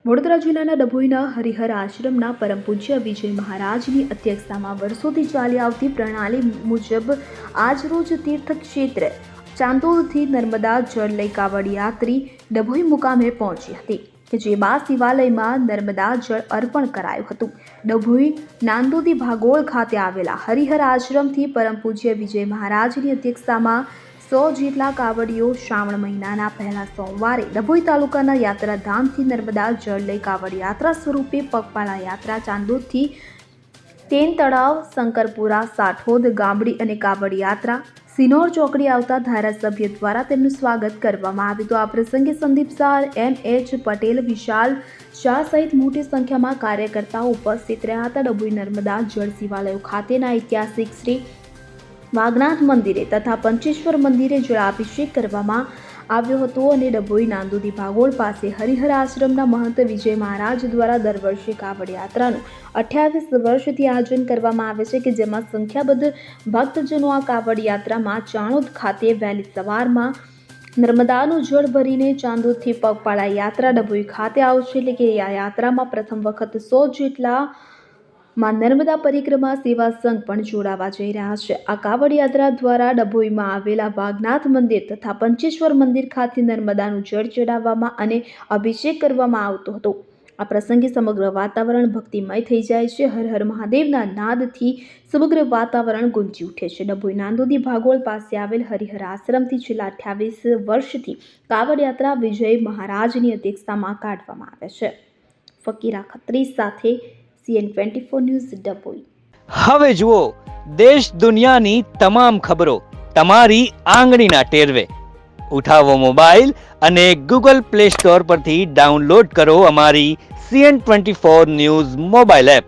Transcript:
વડોદરા જિલ્લાના ડભોઈના હરિહર આશ્રમના પરમ પૂજ્ય વિજય મહારાજની અધ્યક્ષતામાં વર્ષોથી ચાલી આવતી પ્રણાલી મુજબ આજરોજ તીર્થક્ષેત્ર ચાંદોદથી નર્મદા જળ લઈ કાવડ યાત્રી ડભોઈ મુકામે પહોંચી હતી કે જે બાદ શિવાલયમાં નર્મદા જળ અર્પણ કરાયું હતું. ડભોઈ નાંદોદી ભાગોળ ખાતે આવેલા હરિહર આશ્રમથી પરમ પૂજ્ય વિજય મહારાજની અધ્યક્ષતામાં 100 જેટલા કાવડીઓ શ્રાવણ મહિનાના પહેલા સોમવારે ડભોઈ તાલુકાના યાત્રાધામથી નર્મદા જળ લઈ કાવડ યાત્રા સ્વરૂપે પગપાળા યાત્રા ચાંદોદથી તેન તળાવ, શંકરપુરા, સાઠોદ, ગામડી અને કાવડ યાત્રા સિનોર ચોકડી આવતા ધારાસભ્ય દ્વારા તેમનું સ્વાગત કરવામાં આવ્યું હતું. આ પ્રસંગે સંદીપ શાહ, M.H. પટેલ, વિશાલ શાહ સહિત મોટી સંખ્યામાં કાર્યકર્તાઓ ઉપસ્થિત રહ્યા હતા. ડભોઈ નર્મદા જળ શિવાલયો ખાતેના ઐતિહાસિક શ્રી વાઘનાથ મંદિરે તથા પંચેશ્વર મંદિરે જળાભિષેક કરવામાં આવ્યો હતો અને ડભોઈ નાંદોદી ભાગોળ પાસે હરિહર આશ્રમના મહંત વિજય મહારાજ દ્વારા દર વર્ષે કાવડ યાત્રાનું 28 વર્ષથી આયોજન કરવામાં આવે છે કે જેમાં સંખ્યાબંધ ભક્તજનો આ કાવડ યાત્રામાં ચાણોદ ખાતે વહેલી સવારમાં નર્મદાનું જળ ભરીને ચાંદોદથી પગપાળા યાત્રા ડભોઈ ખાતે આવશે. એટલે કે આ યાત્રામાં પ્રથમ વખત 100 જેટલા માં નર્મદા પરિક્રમા સેવા સંઘ પણ જોડાવા જઈ રહ્યા છે. આ કાવડ યાત્રા દ્વારા ડભોઈમાં આવેલા વાઘનાથ મંદિર તથા પંચેશ્વર મંદિર ખાતે નર્મદાનું જળ ચડાવવામાં અને અભિષેક કરવામાં આવતો હતો. આ પ્રસંગે સમગ્ર વાતાવરણ ભક્તિમય થઈ જાય છે. હર હર મહાદેવના નાદથી સમગ્ર વાતાવરણ ગુંજી ઉઠે છે. ડભોઈ નાંદોદી ભાગોળ પાસે આવેલ હરિહર આશ્રમથી છેલ્લા 28 વર્ષથી કાવડ યાત્રા વિજય મહારાજની અધ્યક્ષતામાં કાઢવામાં આવે છે. ફકીરા ખત્રી સાથે CN24 ન્યૂઝ ડભોઈ. હવે જુઓ દેશ દુનિયાની તમામ ખબરો તમારી આંગળીના ટેરવે. ઉઠાવો મોબાઈલ અને Google Play Store પરથી ડાઉનલોડ કરો અમારી CN24 ન્યૂઝ મોબાઈલ એપ.